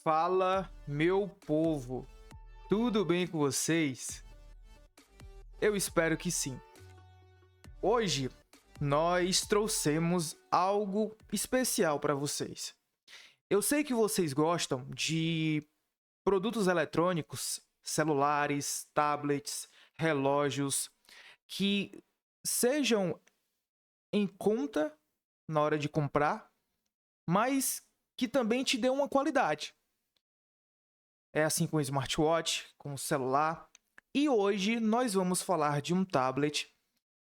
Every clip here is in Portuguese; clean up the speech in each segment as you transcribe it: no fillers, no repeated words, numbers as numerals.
Fala, meu povo! Tudo bem com vocês? Eu espero que sim. Hoje nós trouxemos algo especial para vocês. Eu sei que vocês gostam de produtos eletrônicos, celulares, tablets, relógios que sejam em conta na hora de comprar, mas que também te dê uma qualidade. É assim com o smartwatch, com o celular. E hoje nós vamos falar de um tablet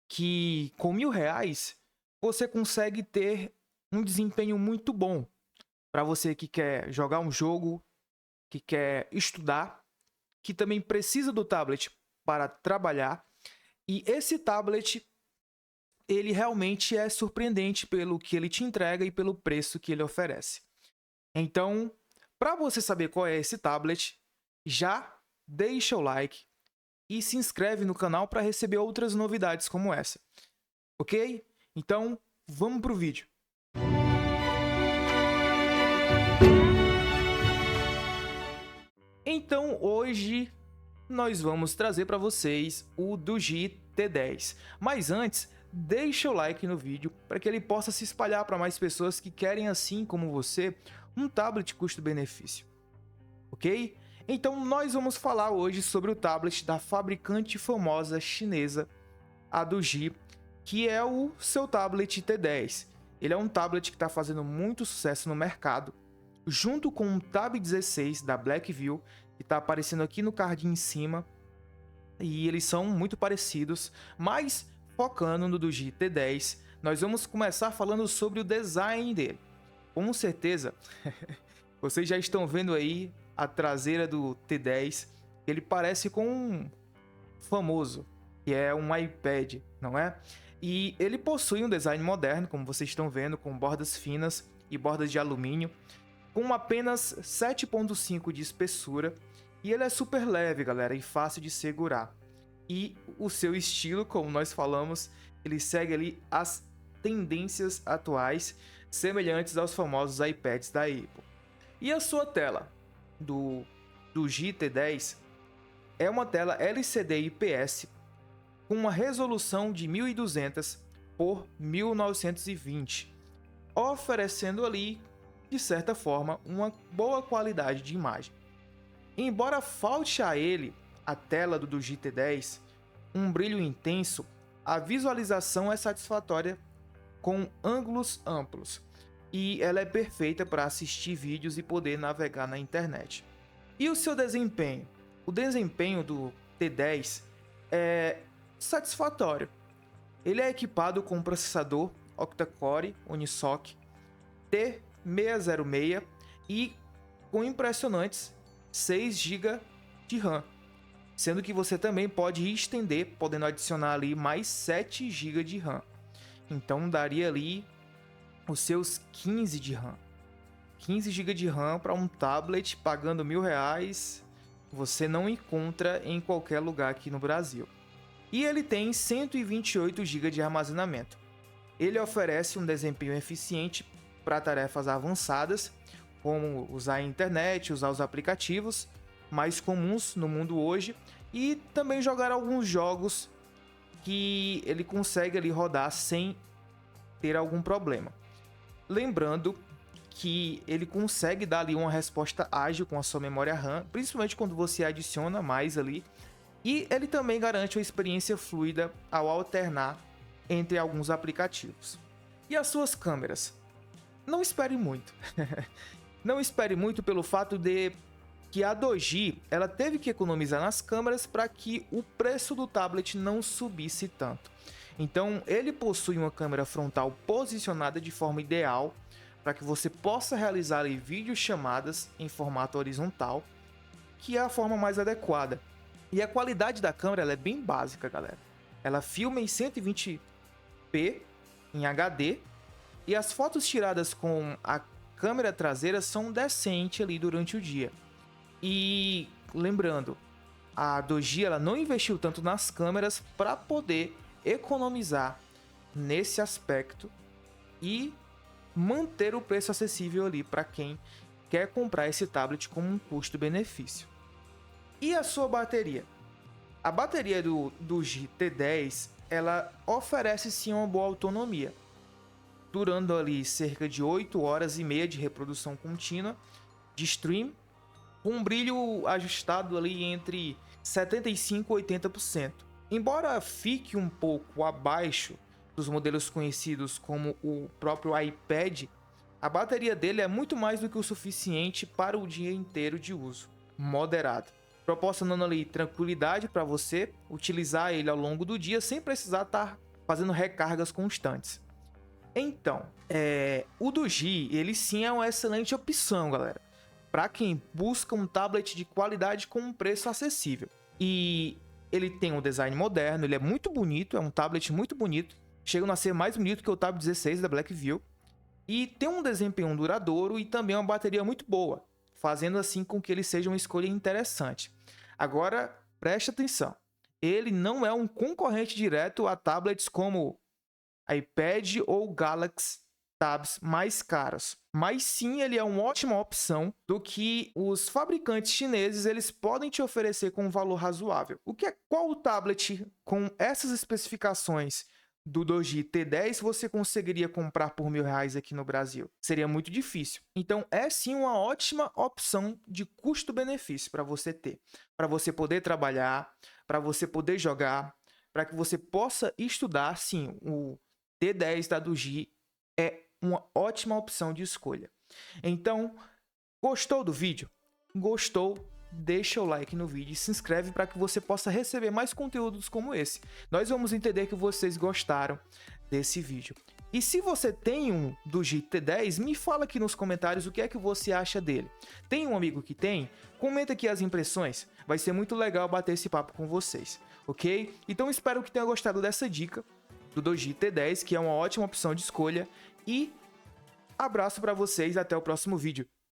que, com R$ 1.000, você consegue ter um desempenho muito bom. Para você que quer jogar um jogo, que quer estudar, que também precisa do tablet para trabalhar. E esse tablet, ele realmente é surpreendente pelo que ele te entrega e pelo preço que ele oferece. Então, para você saber qual é esse tablet, já deixa o like e se inscreve no canal para receber outras novidades como essa. Ok? Então, vamos para o vídeo. Então, hoje nós vamos trazer para vocês o Doogee T10. Mas antes, deixa o like no vídeo para que ele possa se espalhar para mais pessoas que querem, assim como você, um tablet custo-benefício. Ok? Então nós vamos falar hoje sobre o tablet da fabricante famosa chinesa, a Doogee, que é o seu tablet T10. Ele é um tablet que está fazendo muito sucesso no mercado, junto com o Tab 16 da Blackview, que está aparecendo aqui no card em cima, e eles são muito parecidos, mas focando no Doogee T10, nós vamos começar falando sobre o design dele. Com certeza, vocês já estão vendo aí a traseira do T10, ele parece com um famoso, que é um iPad, não é? E ele possui um design moderno, como vocês estão vendo, com bordas finas e bordas de alumínio, com apenas 7,5 de espessura, e ele é super leve, galera, e fácil de segurar. E o seu estilo, como nós falamos, ele segue ali as tendências atuais, semelhantes aos famosos iPads da Apple. E a sua tela do GT10 é uma tela LCD IPS com uma resolução de 1200 por 1920, oferecendo ali, de certa forma, uma boa qualidade de imagem. Embora falte a ele, a tela do GT10, um brilho intenso, a visualização é satisfatória com ângulos amplos, e ela é perfeita para assistir vídeos e poder navegar na internet. E o seu desempenho? O desempenho do T10 é satisfatório. Ele é equipado com um processador octa-core Unisoc T606 e com impressionantes 6 GB de RAM, sendo que você também pode estender, podendo adicionar ali mais 7 GB de RAM. Então daria ali os seus 15 de RAM. 15 GB de RAM para um tablet pagando R$ 1.000, você não encontra em qualquer lugar aqui no Brasil. E ele tem 128 GB de armazenamento. Ele oferece um desempenho eficiente para tarefas avançadas, como usar a internet, usar os aplicativos mais comuns no mundo hoje, e também jogar alguns jogos que ele consegue ali rodar sem ter algum problema. Lembrando que ele consegue dar ali uma resposta ágil com a sua memória RAM, principalmente quando você adiciona mais ali, e ele também garante uma experiência fluida ao alternar entre alguns aplicativos. E as suas câmeras? Não espere muito. Não espere muito pelo fato de que a Doogee ela teve que economizar nas câmeras para que o preço do tablet não subisse tanto. Então ele possui uma câmera frontal posicionada de forma ideal para que você possa realizar ali videochamadas em formato horizontal, que é a forma mais adequada. E a qualidade da câmera ela é bem básica, galera. Ela filma em 120p em HD e as fotos tiradas com a câmera traseira são decentes ali durante o dia. E lembrando, a Doogee ela não investiu tanto nas câmeras para poder economizar nesse aspecto e manter o preço acessível ali para quem quer comprar esse tablet como um custo-benefício. E a sua bateria? A bateria do Doogee T10, ela oferece sim uma boa autonomia, durando ali cerca de 8 horas e meia de reprodução contínua de stream, com um brilho ajustado ali entre 75% e 80%. Embora fique um pouco abaixo dos modelos conhecidos como o próprio iPad, a bateria dele é muito mais do que o suficiente para o dia inteiro de uso moderado, proporcionando ali tranquilidade para você utilizar ele ao longo do dia sem precisar estar fazendo recargas constantes. Então, o Doogee, ele sim é uma excelente opção, galera, para quem busca um tablet de qualidade com um preço acessível. E ele tem um design moderno, ele é muito bonito, é um tablet muito bonito, chega a ser mais bonito que o Tab 16 da Blackview, e tem um desempenho duradouro e também uma bateria muito boa, fazendo assim com que ele seja uma escolha interessante. Agora, preste atenção, ele não é um concorrente direto a tablets como iPad ou Galaxy Tabs mais caros, mas sim ele é uma ótima opção do que os fabricantes chineses eles podem te oferecer com um valor razoável. Qual o tablet com essas especificações do Doogee T10 você conseguiria comprar por R$1.000 aqui no Brasil? Seria muito difícil. Então é sim uma ótima opção de custo-benefício para você ter, para você poder trabalhar, para você poder jogar, para que você possa estudar. Sim, o T10 da Doogee é uma ótima opção de escolha. Então, gostou do vídeo? Gostou? Deixa o like no vídeo e se inscreve para que você possa receber mais conteúdos como esse. Nós vamos entender que vocês gostaram desse vídeo. E se você tem um Doogee T10, me fala aqui nos comentários o que é que você acha dele. Tem um amigo que tem? Comenta aqui as impressões. Vai ser muito legal bater esse papo com vocês, ok? Então espero que tenha gostado dessa dica do Doogee T10, que é uma ótima opção de escolha. E abraço para vocês, até o próximo vídeo.